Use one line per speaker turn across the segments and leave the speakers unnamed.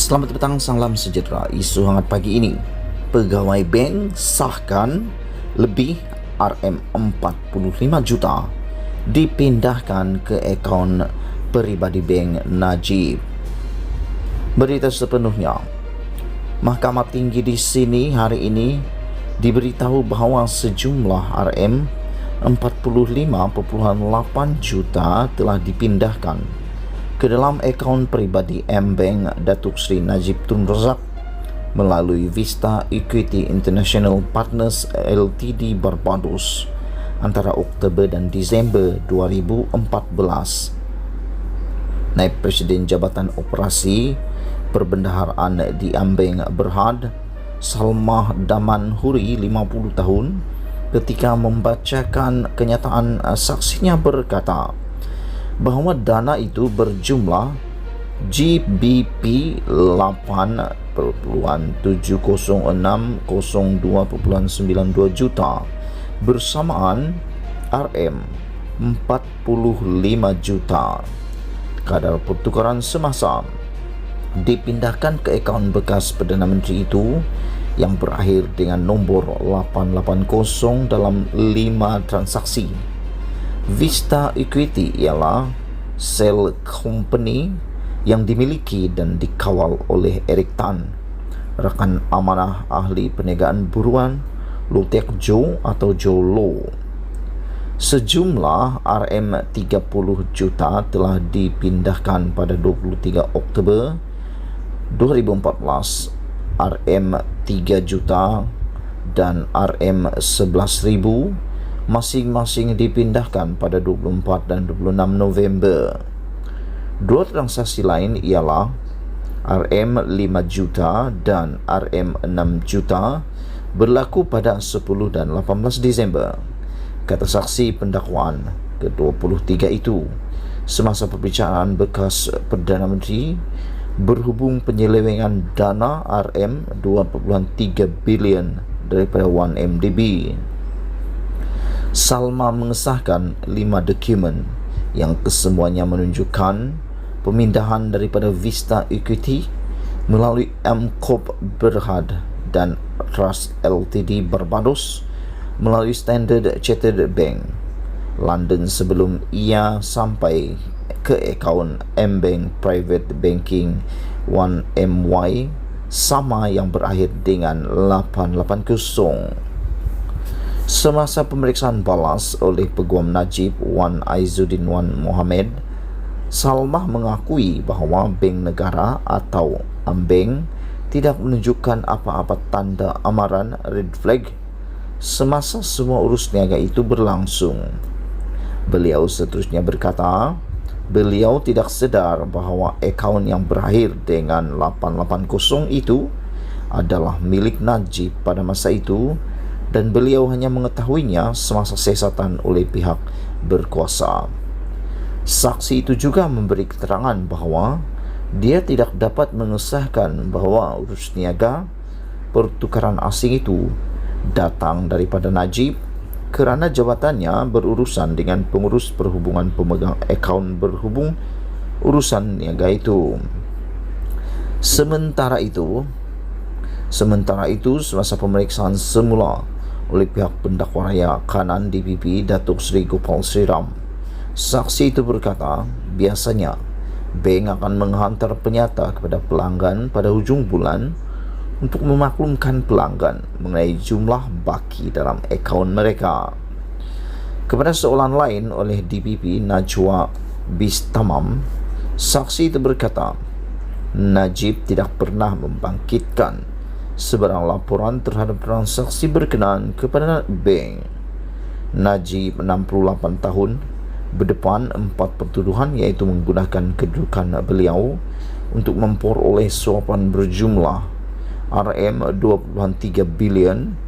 Selamat petang, salam sejahtera. Isu hangat pagi ini, pegawai bank sahkan lebih RM45 juta dipindahkan ke akaun peribadi bank Najib. Berita sepenuhnya, Mahkamah Tinggi di sini hari ini diberitahu bahawa sejumlah RM45.8 juta telah dipindahkan ke dalam akaun peribadi M-Bank Datuk Seri Najib Tun Razak melalui Vista Equity International Partners Ltd Barbados antara Oktober dan Disember 2014. Naib Presiden Jabatan Operasi Perbendaharaan di M-Bank Berhad, Salmah Daman Huri, 50 tahun, ketika membacakan kenyataan saksinya berkata bahawa dana itu berjumlah GBP 8.70602.92 juta bersamaan RM45 juta. Kadar pertukaran semasa dipindahkan ke akaun bekas Perdana Menteri itu yang berakhir dengan nombor 880 dalam 5 transaksi. Vista Equity ialah sel company yang dimiliki dan dikawal oleh Eric Tan, rakan amanah ahli perniagaan buruan Low Tech Joe atau Joe Low. Sejumlah RM30 juta telah dipindahkan pada 23 Oktober 2014, RM3 juta dan RM11,000 masing-masing dipindahkan pada 24 dan 26 November. Dua transaksi lain ialah RM5 juta dan RM6 juta berlaku pada 10 dan 18 Disember. Kata saksi pendakwaan ke-23 itu, semasa perbicaraan bekas Perdana Menteri berhubung penyelewengan dana RM2.3 bilion daripada 1MDB. Salma mengesahkan 5 dokumen yang kesemuanya menunjukkan pemindahan daripada Vista Equity melalui M-Corp Berhad dan Trust Ltd Barbados melalui Standard Chartered Bank London sebelum ia sampai ke akaun M-Bank Private Banking 1MY sama yang berakhir dengan 880. Semasa pemeriksaan balas oleh Peguam Najib Wan Aizuddin Wan Mohamed, Salmah mengakui bahawa Bank Negara atau AmBank tidak menunjukkan apa-apa tanda amaran red flag semasa semua urus niaga itu berlangsung. Beliau seterusnya berkata, beliau tidak sedar bahawa akaun yang berakhir dengan 880 itu adalah milik Najib pada masa itu dan beliau hanya mengetahuinya semasa siasatan oleh pihak berkuasa. Saksi itu juga memberi keterangan bahawa dia tidak dapat mengesahkan bahawa urus niaga pertukaran asing itu datang daripada Najib kerana jabatannya berurusan dengan pengurus perhubungan pemegang akaun berhubung urusan niaga itu. Sementara itu, semasa pemeriksaan semula oleh pihak pendakwa raya kanan DPP Datuk Seri Gopal Sri Ram, saksi itu berkata biasanya bank akan menghantar penyata kepada pelanggan pada hujung bulan untuk memaklumkan pelanggan mengenai jumlah baki dalam akaun mereka. Kepada soalan lain oleh DPP Najwa Bistamam, saksi itu berkata Najib tidak pernah membangkitkan sebarang laporan terhadap transaksi berkenaan kepada bank. Najib 68 tahun berdepan 4 pertuduhan iaitu menggunakan kedudukan beliau untuk memperoleh suapan berjumlah RM2.3 bilion,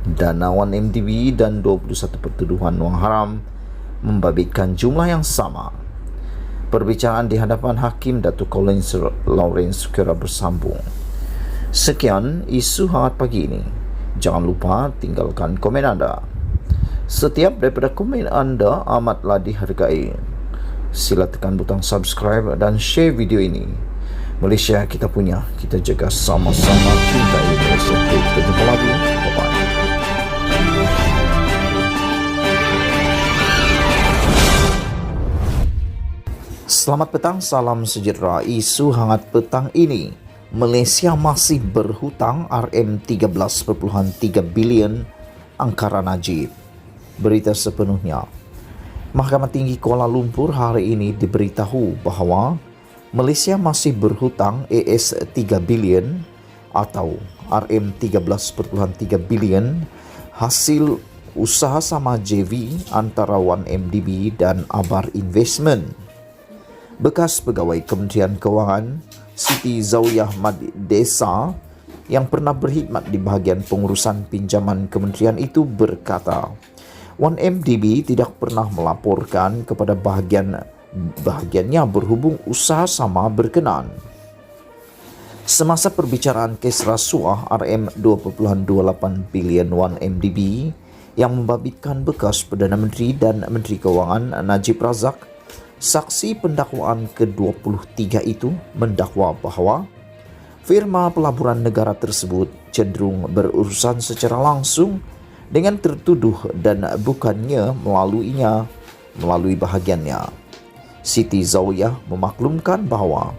dana 1MDB dan 21 pertuduhan wang haram membabitkan jumlah yang sama. Perbicaraan di hadapan Hakim Datuk Collins Lawrence kira bersambung. Sekian isu hangat pagi ini. Jangan lupa tinggalkan komen anda. Setiap daripada komen anda amatlah dihargai. Sila tekan butang subscribe dan share video ini. Malaysia kita punya, kita jaga sama-sama cintai Malaysia. Kita jumpa lagi. Bye-bye. Selamat petang, salam sejahtera. Isu hangat petang ini, Malaysia masih berhutang RM13.3 bilion angkara Najib. Berita sepenuhnya. Mahkamah Tinggi Kuala Lumpur hari ini diberitahu bahawa Malaysia masih berhutang AS3 bilion atau RM13.3 bilion hasil usaha sama JV antara 1MDB dan Abar Investment. Bekas pegawai Kementerian Kewangan Siti Zawiyah Madesa yang pernah berkhidmat di bahagian pengurusan pinjaman kementerian itu berkata, 1MDB tidak pernah melaporkan kepada bahagiannya berhubung usaha sama berkenaan. Semasa perbicaraan kes rasuah RM2.28 bilion 1MDB yang membabitkan bekas Perdana Menteri dan Menteri Kewangan Najib Razak, saksi pendakwaan ke-23 itu mendakwa bahawa firma pelaburan negara tersebut cenderung berurusan secara langsung dengan tertuduh dan bukannya melalui bahagiannya. Siti Zawiyah memaklumkan bahawa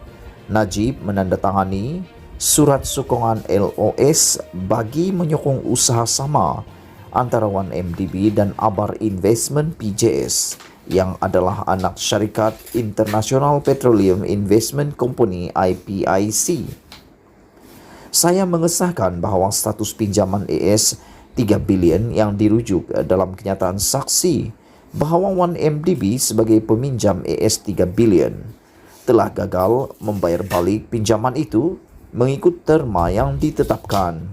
Najib menandatangani surat sokongan LOS bagi menyokong usaha sama antara 1MDB dan Abar Investment PJS yang adalah anak syarikat International Petroleum Investment Company IPIC. Saya mengesahkan bahawa status pinjaman AS 3 bilion yang dirujuk dalam kenyataan saksi bahawa 1MDB sebagai peminjam AS 3 bilion telah gagal membayar balik pinjaman itu mengikut terma yang ditetapkan.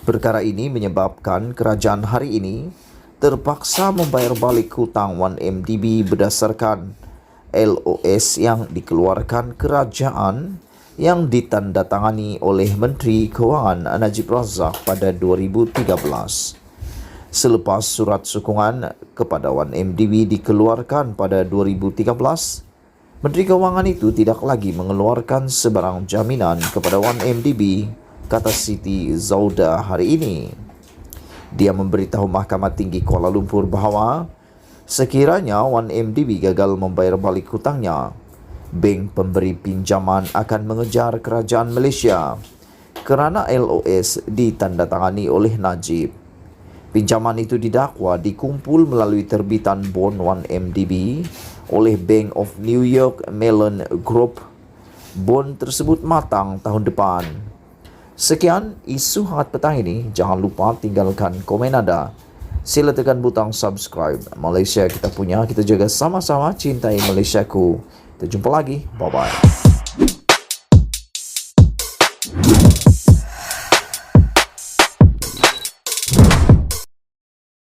Perkara ini menyebabkan kerajaan hari ini terpaksa membayar balik hutang 1MDB berdasarkan LOS yang dikeluarkan kerajaan yang ditandatangani oleh Menteri Kewangan Najib Razak pada 2013. Selepas surat sokongan kepada 1MDB dikeluarkan pada 2013, Menteri Kewangan itu tidak lagi mengeluarkan sebarang jaminan kepada 1MDB, kata Siti Zawiyah hari ini. Dia memberitahu Mahkamah Tinggi Kuala Lumpur bahawa sekiranya 1MDB gagal membayar balik hutangnya, bank pemberi pinjaman akan mengejar kerajaan Malaysia kerana LOS ditandatangani oleh Najib. Pinjaman itu didakwa dikumpul melalui terbitan bond 1MDB oleh Bank of New York Mellon Group. Bond tersebut matang tahun depan. Sekian isu hangat petang ini. Jangan lupa tinggalkan komen anda. Sila tekan butang subscribe. Malaysia kita punya, kita jaga sama-sama cintai Malaysiaku. Kita jumpa lagi. Bye-bye.